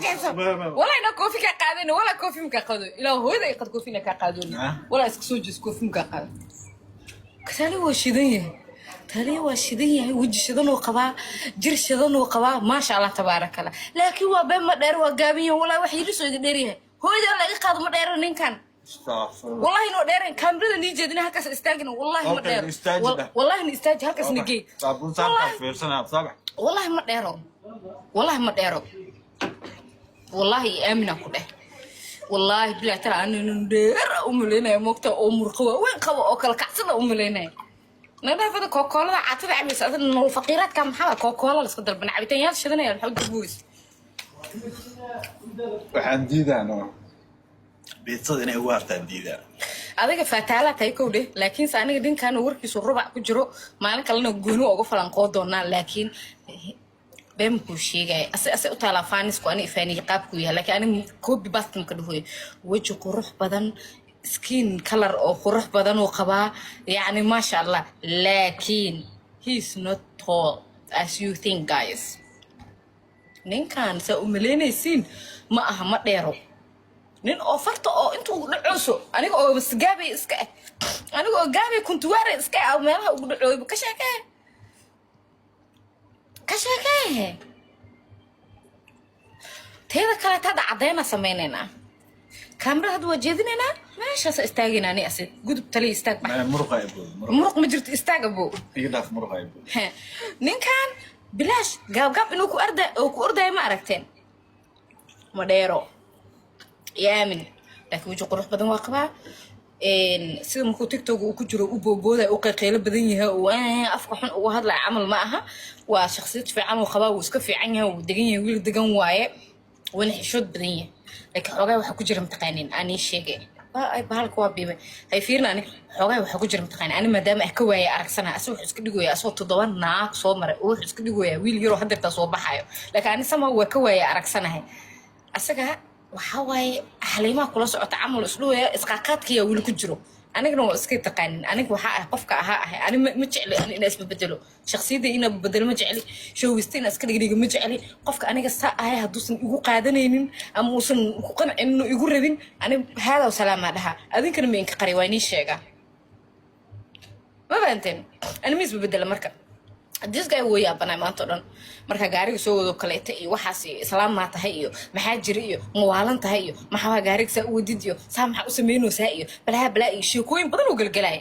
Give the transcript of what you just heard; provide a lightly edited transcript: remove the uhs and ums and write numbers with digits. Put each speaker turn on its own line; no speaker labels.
والله انا كوفي كقادن ولا كوفي مكقادو الى هو اذا قد كوفينا كقادون ولا اسكسوجس كوفي مكقاد كسالي وشيديه تالي وشيديه وجه شدن وقبا جير شدن وقبا ما شاء الله تبارك الله لكن وبين ما دير وغابين ولا wax yiriso dheeriyahay hooyada laga qaado ma dheero ninkan والله إنه ديرين كاميرا نيجي دينا هكذا استاجنا والله ما دير والله إن استاج هكذا نجي والله ما ديرو والله ما ديرو والله آمنة كله والله بلا ترى أنا ندير أملينا مقطع أمور قوة وين قوة أكل كعسنا أملينا نبى هذا كوكولا عطيت عميس أصلا إنه الفقيرات كم حلا كوكولا لسقدر بنعبيتين يا شدنا يا الحوت بوز
وحنديدا أنا بيتصدق هو أرتديدا
adiga fataala tay kowde laakiin saaniga dinkan warkiisu rubac ku jiro maalin kalena gooni uga falan qoodona laakiin bem ku sheegay ase u taala faanisku ani faani qaabku yahay laakiin ani koobi baskin ka dhahoy waji qurux badan skin color oo qurux badan oo qaba yaani ma sha Allah laakiin he's not tall as you think guys ninkan sa umaleynaysiin ma aha ma dheero nin ofarta oo intuu dhacoso aniga oo isgaabay iska aniga oo gaabay kuntu waare iska aw meelaha ugu dhacooy ka sheekay teeda kale tada cadeena sameynayna kaamiraha wajeedinayna meeshaas istaagina ani asid gudub tali istaag muruq ma jirto istaag abo
يداف مرغايب
ninkan bilaash gaab inuu ku orday ma aragteen ma dheero يامن لكن وجه قروح بدن واقبها إن سيد مكو تيك توك وكجرو وبوبودا وقيقيله بدن يها وافق حن وهاد لا عمل معها وشخصيته في عمل وخبا واسك في عنها ودغن ويل دغن وايه وين حشود بدن لكن xogaa waxa ku jira mtaqaanin ani sheegay ay bahalka waa biibay ay fiirnaan xogaa waxa ku jira mtaqaanin ani maadaama ay ka waayay aragsana asoo iska dhigoya asoo 7 naag soo maray oo iska dhigoya wiil yaro hadirta soo baxayo laakiin ani sama waa ka waayay aragsanahay asaga وحواي حليمة كل ساعة تعمل أسلوبه إسقاطات كيا ولا كجرو أنا كنا إسقاط تقنين أنا كوحة قفك أنا متجعل أنا ناس ببدله شخصيتي أنا ببدل متجعلي شو وستين أسكت قريق متجعلي قفك أنا قصة هاي هدوسن يقول قادنين أم وصن قن إنه يقول ربين أنا هذا وسلام عليها أذن كنا منك قريواني الشيء ما بنتين أنا ميز ببدل مركب this guy way up ana maanta dhan marka gaariga soo wado kaleeta iyo waxaas islaam ma tahay iyo maxaa jiri iyo muwaalan tahay iyo maxaa gaariga saa u wadidiyo saa maxaa u sameynaysaa iyo balaa iyo sheekooyin badan oo galgalay